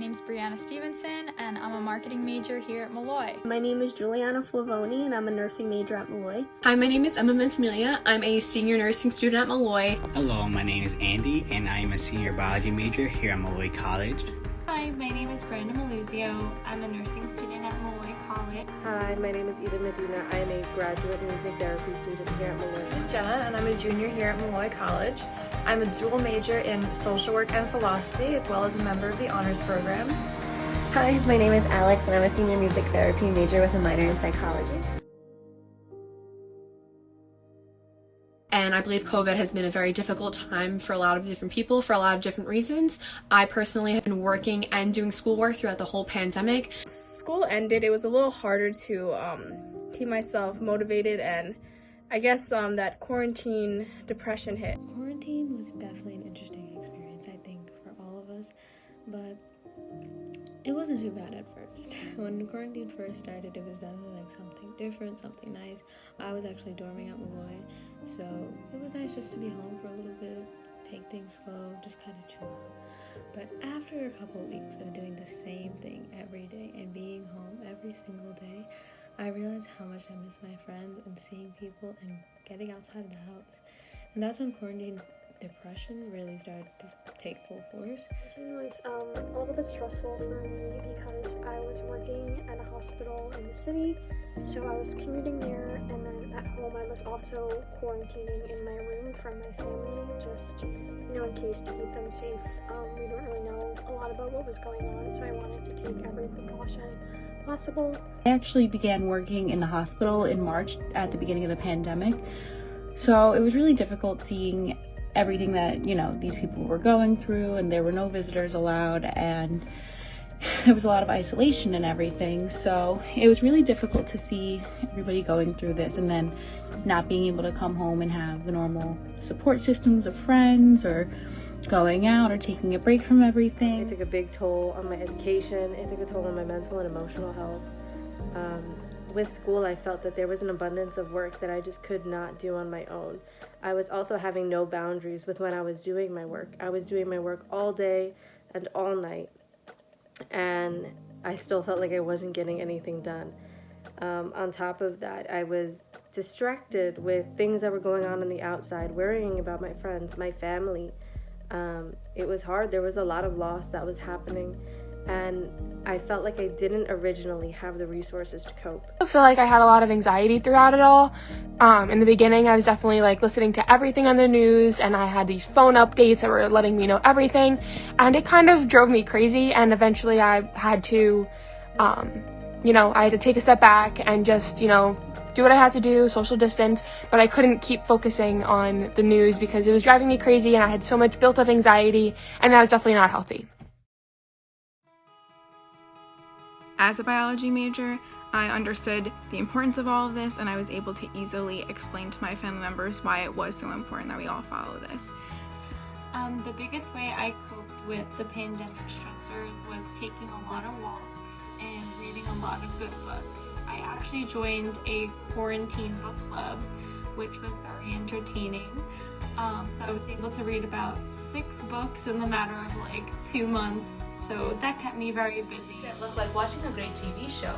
name's Brianna Stevenson, and I'm a marketing major here at Molloy. My name is Juliana Flavoni, and I'm a nursing major at Molloy. Hi, my name is Emma Ventimiglia. I'm a senior nursing student at Molloy. Hello, my name is Andy, and I am a senior biology major here at Molloy College. Hi, my name is Brenda Maluzio. I'm a nursing student at Molloy College. Hi, my name is Eden Medina. I am a graduate music therapy student here at Molloy. I'm Jenna, and I'm a junior here at Molloy College. I'm a dual major in social work and philosophy, as well as a member of the honors program. Hi, my name is Alex, and I'm a senior music therapy major with a minor in psychology. And I believe COVID has been a very difficult time for a lot of different people for a lot of different reasons. I personally have been working and doing schoolwork throughout the whole pandemic. School ended, it was a little harder to keep myself motivated, and I guess that quarantine depression hit. Quarantine was definitely an interesting experience, I think, for all of us, but it wasn't too bad at first. When quarantine first started, it was definitely like something different, something nice. I was actually dorming at Molloy, so it was nice just to be home for a little bit, take things slow, just kind of chill out. But after a couple of weeks of doing the same thing every day and being home every single day, I realized how much I miss my friends and seeing people and getting outside of the house. And that's when quarantine depression really started to take full force. It was a little bit stressful for me because I was working at a hospital in the city, so I was commuting there, and then at home I was also quarantining in my room from my family, just in case to keep them safe. We don't really know a lot about what was going on, so I wanted to take every precaution possible. I actually began working in the hospital in March at the beginning of the pandemic, so it was really difficult seeing everything that these people were going through, and there were no visitors allowed, and there was a lot of isolation and everything, so it was really difficult to see everybody going through this and then not being able to come home and have the normal support systems of friends or going out or taking a break from everything. It took a big toll on my education. It took a toll on my mental and emotional health. With school, I felt that there was an abundance of work that I just could not do on my own. I was also having no boundaries with when I was doing my work. I was doing my work all day and all night, and I still felt like I wasn't getting anything done. On top of that, I was distracted with things that were going on the outside, worrying about my friends, my family. It was hard. There was a lot of loss that was happening, and I felt like I didn't originally have the resources to cope. I feel like I had a lot of anxiety throughout it all. In the beginning, I was definitely listening to everything on the news, and I had these phone updates that were letting me know everything, and it kind of drove me crazy, and eventually I had to, I had to take a step back and just, do what I had to do, social distance, but I couldn't keep focusing on the news because it was driving me crazy, and I had so much built up anxiety, and that was definitely not healthy. As a biology major, I understood the importance of all of this, and I was able to easily explain to my family members why it was so important that we all follow this. The biggest way I coped with the pandemic stressors was taking a lot of walks and reading a lot of good books. I actually joined a quarantine book club, which was very entertaining. So I was able to read about 6 books in the matter of 2 months, so that kept me very busy. It looked like watching a great TV show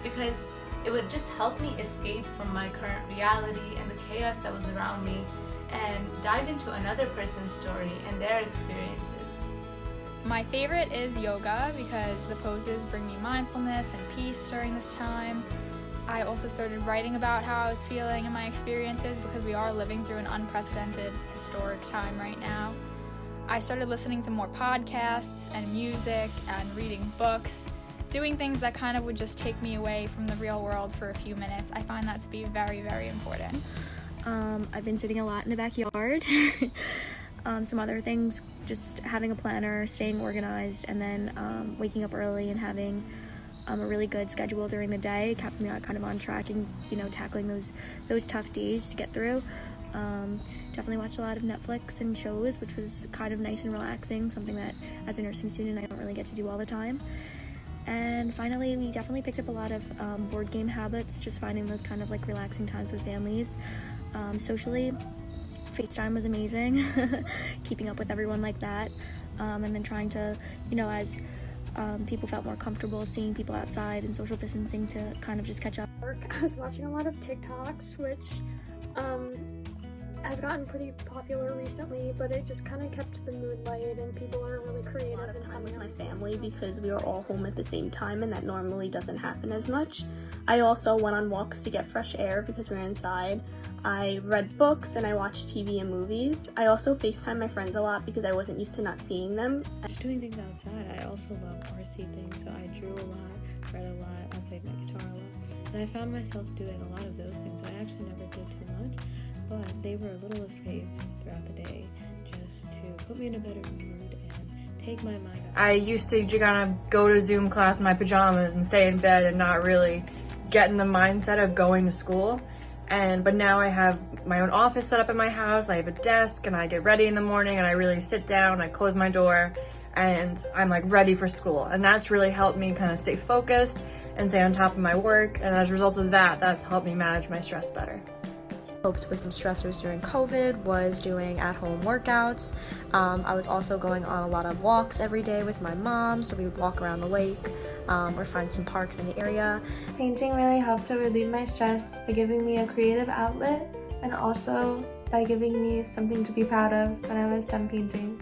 because it would just help me escape from my current reality and the chaos that was around me and dive into another person's story and their experiences. My favorite is yoga because the poses bring me mindfulness and peace during this time. I also started writing about how I was feeling and my experiences because we are living through an unprecedented, historic time right now. I started listening to more podcasts and music and reading books, doing things that kind of would just take me away from the real world for a few minutes. I find that to be very, very important. I've been sitting a lot in the backyard. Some other things, just having a planner, staying organized, and then waking up early and having a really good schedule during the day, kept me kind of on track and tackling those tough days to get through. Definitely watched a lot of Netflix and shows, which was kind of nice and relaxing, something that as a nursing student I don't really get to do all the time. And finally, we definitely picked up a lot of board game habits, just finding those kind of relaxing times with families. Socially, FaceTime was amazing, keeping up with everyone like that, and then trying to, as people felt more comfortable seeing people outside and social distancing to kind of just catch up. I was watching a lot of TikToks, which has gotten pretty popular recently, but it just kind of kept the mood light and people are really creative and time with my family because we were all home at the same time, and that normally doesn't happen as much. I also went on walks to get fresh air because we were inside. I read books and I watched TV and movies. I also FaceTime my friends a lot because I wasn't used to not seeing them. Just doing things outside. I also love artsy things, so I drew a lot, read a lot, I played my guitar a lot. And I found myself doing a lot of those things. I actually never did too much, but they were little escapes throughout the day just to put me in a better mood and take my mind off. I used to kind of go to Zoom class in my pajamas and stay in bed and not really get in the mindset of going to school. But now I have my own office set up in my house. I have a desk and I get ready in the morning and I really sit down, I close my door, and I'm like ready for school. And that's really helped me kind of stay focused and stay on top of my work. And as a result of that, that's helped me manage my stress better. Coped with some stressors during COVID was doing at-home workouts. I was also going on a lot of walks every day with my mom, so we would walk around the lake or find some parks in the area. Painting really helped to relieve my stress by giving me a creative outlet and also by giving me something to be proud of when I was done painting.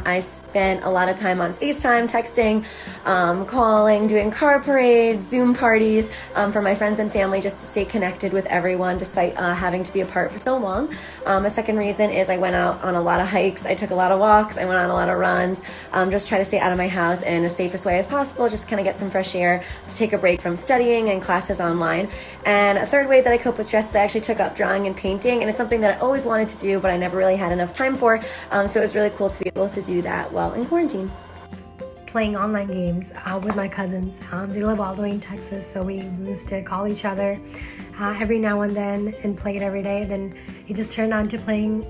I spent a lot of time on FaceTime, texting, calling, doing car parades, Zoom parties for my friends and family just to stay connected with everyone despite having to be apart for so long. A second reason is I went out on a lot of hikes, I took a lot of walks, I went on a lot of runs, just try to stay out of my house in the safest way as possible, just kind of get some fresh air, to take a break from studying and classes online. And a third way that I cope with stress is I actually took up drawing and painting, and it's something that I always wanted to do but I never really had enough time for, so it was really cool to be able to do that while in quarantine. Playing online games with my cousins. They live all the way in Texas, so we used to call each other every now and then and play it every day. Then it just turned on to playing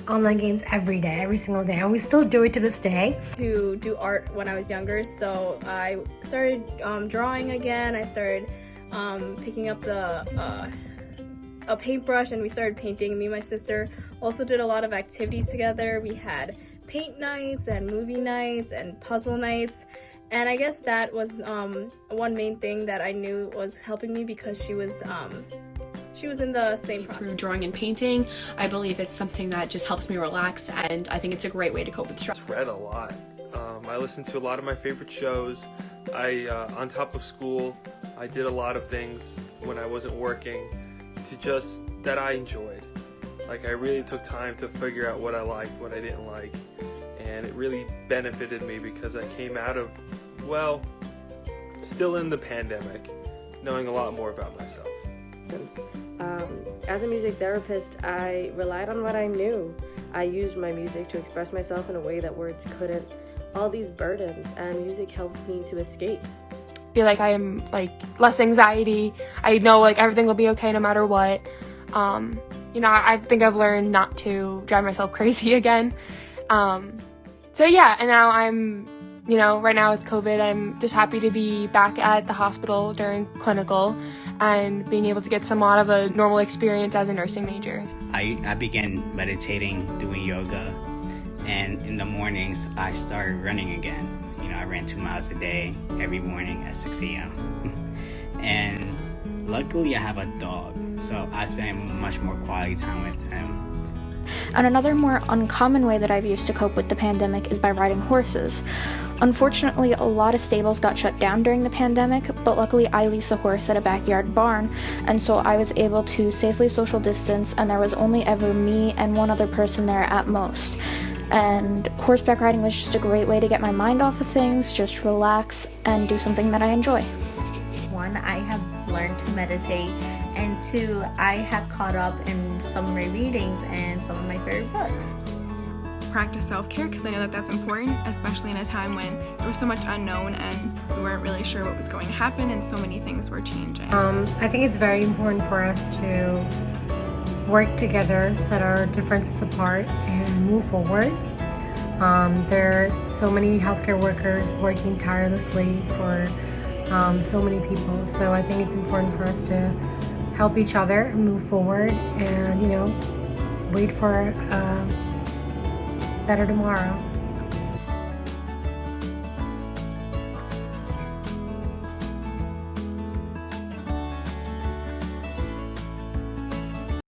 online games every day, every single day, and we still do it to this day. To do art when I was younger, so I started drawing again. I started picking up a paintbrush and we started painting. Me and my sister also did a lot of activities together. We had paint nights and movie nights and puzzle nights, and I guess that was one main thing that I knew was helping me because she was in the same process. Through drawing and painting, I believe it's something that just helps me relax, and I think it's a great way to cope with stress. I read a lot. I listened to a lot of my favorite shows. On top of school, I did a lot of things when I wasn't working that I enjoyed. Like, I really took time to figure out what I liked, what I didn't like, and it really benefited me because I came out of, well, still in the pandemic, knowing a lot more about myself. As a music therapist, I relied on what I knew. I used my music to express myself in a way that words couldn't. All these burdens, and music helped me to escape. I feel like I am less anxiety. I know everything will be okay no matter what. I think I've learned not to drive myself crazy again. So yeah, and now I'm, right now with COVID, I'm just happy to be back at the hospital during clinical and being able to get somewhat of a normal experience as a nursing major. I began meditating, doing yoga, and in the mornings I started running again. I ran 2 miles a day every morning at 6 a.m. And luckily I have a dog, so I spend much more quality time with him. And another more uncommon way that I've used to cope with the pandemic is by riding horses. Unfortunately, a lot of stables got shut down during the pandemic, but luckily I lease a horse at a backyard barn, and so I was able to safely social distance, and there was only ever me and one other person there at most. And horseback riding was just a great way to get my mind off of things, just relax and do something that I enjoy. 1, I have learned to meditate, and 2, I have caught up in some of my readings and some of my favorite books. Practice self-care because I know that that's important, especially in a time when there was so much unknown and we weren't really sure what was going to happen and so many things were changing. I think it's very important for us to work together, set our differences apart, and move forward. There are so many healthcare workers working tirelessly for so many people, so I think it's important for us to help each other and move forward and, wait for a better tomorrow.